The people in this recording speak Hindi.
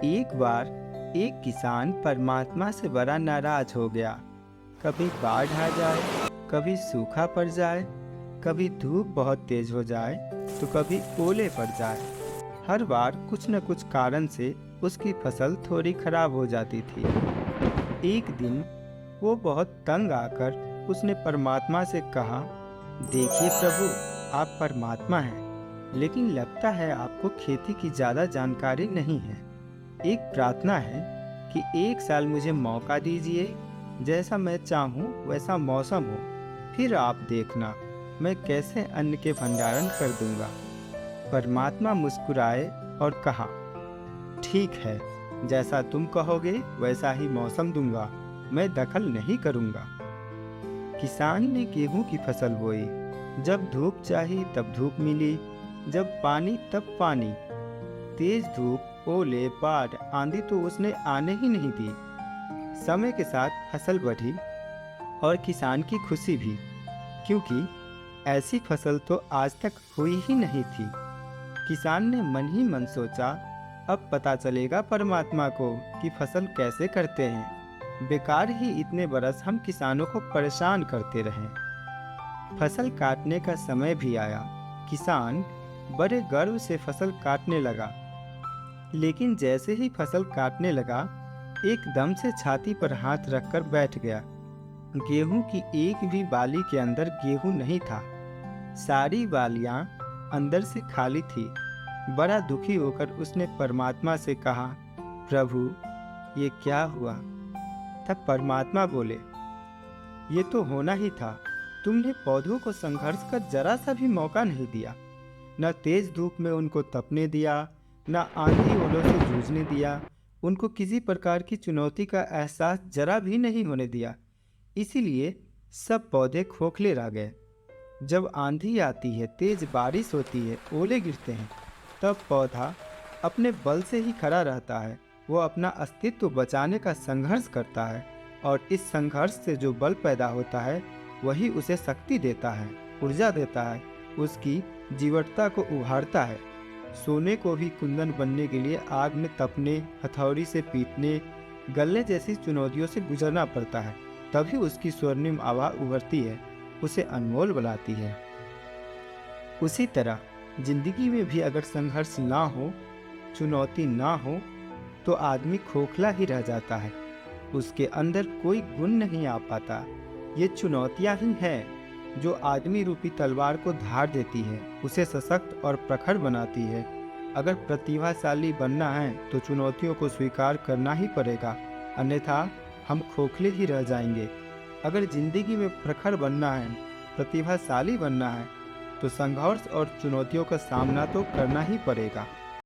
एक बार एक किसान परमात्मा से बड़ा नाराज हो गया। कभी बाढ़ आ जाए, कभी सूखा पड़ जाए, कभी धूप बहुत तेज हो जाए, तो कभी ओले पड़ जाए। हर बार कुछ न कुछ कारण से उसकी फसल थोड़ी खराब हो जाती थी। एक दिन वो बहुत तंग आकर उसने परमात्मा से कहा, देखिए प्रभु, आप परमात्मा हैं, लेकिन लगता है आपको खेती की ज़्यादा जानकारी नहीं है। एक प्रार्थना है कि एक साल मुझे मौका दीजिए, जैसा मैं चाहूँ वैसा मौसम हो, फिर आप देखना मैं कैसे अन्न के भंडारण कर दूंगा। परमात्मा मुस्कुराए और कहा, ठीक है, जैसा तुम कहोगे वैसा ही मौसम दूंगा, मैं दखल नहीं करूंगा। किसान ने गेहूं की फसल बोई। जब धूप चाहिए तब धूप मिली, जब पानी तब पानी। तेज धूप, ओले, बाढ़, आंधी तो उसने आने ही नहीं दी। समय के साथ फसल बढ़ी और किसान की खुशी भी, क्योंकि ऐसी फसल तो आज तक हुई ही नहीं थी। किसान ने मन ही मन सोचा, अब पता चलेगा परमात्मा को कि फसल कैसे करते हैं। बेकार ही इतने बरस हम किसानों को परेशान करते रहे। फसल काटने का समय भी आया। किसान बड़े गर्व से फसल काटने लगा, लेकिन जैसे ही फसल काटने लगा, एकदम से छाती पर हाथ रखकर बैठ गया। गेहूं की एक भी बाली के अंदर गेहूं नहीं था। सारी बालियां अंदर से खाली थी। बड़ा दुखी होकर उसने परमात्मा से कहा, प्रभु, ये क्या हुआ? तब परमात्मा बोले, ये तो होना ही था। तुमने पौधों को संघर्ष का जरा सा भी मौका नहीं दिया। न तेज धूप में उनको तपने दिया, न आंधी ओलों से जूझने दिया। उनको किसी प्रकार की चुनौती का एहसास जरा भी नहीं होने दिया। इसीलिए सब पौधे खोखले रह गए। जब आंधी आती है, तेज बारिश होती है, ओले गिरते हैं, तब पौधा अपने बल से ही खड़ा रहता है। वो अपना अस्तित्व बचाने का संघर्ष करता है, और इस संघर्ष से जो बल पैदा होता है वही उसे शक्ति देता है, ऊर्जा देता है, उसकी जीवटता को उभारता है। सोने को भी कुंदन बनने के लिए आग में तपने, हथौड़ी से पीटने, गलने जैसी चुनौतियों से गुजरना पड़ता है, तभी उसकी स्वर्णिम आभा उभरती है, उसे अनमोल बनाती है। उसी तरह जिंदगी में भी अगर संघर्ष ना हो, चुनौती ना हो, तो आदमी खोखला ही रह जाता है। उसके अंदर कोई गुण नहीं आ पाता। ये चुनौतियां ही हैं जो आदमी रूपी तलवार को धार देती है, उसे सशक्त और प्रखर बनाती है। अगर प्रतिभाशाली बनना है तो चुनौतियों को स्वीकार करना ही पड़ेगा, अन्यथा हम खोखले ही रह जाएंगे। अगर जिंदगी में प्रखर बनना है, प्रतिभाशाली बनना है, तो संघर्ष और चुनौतियों का सामना तो करना ही पड़ेगा।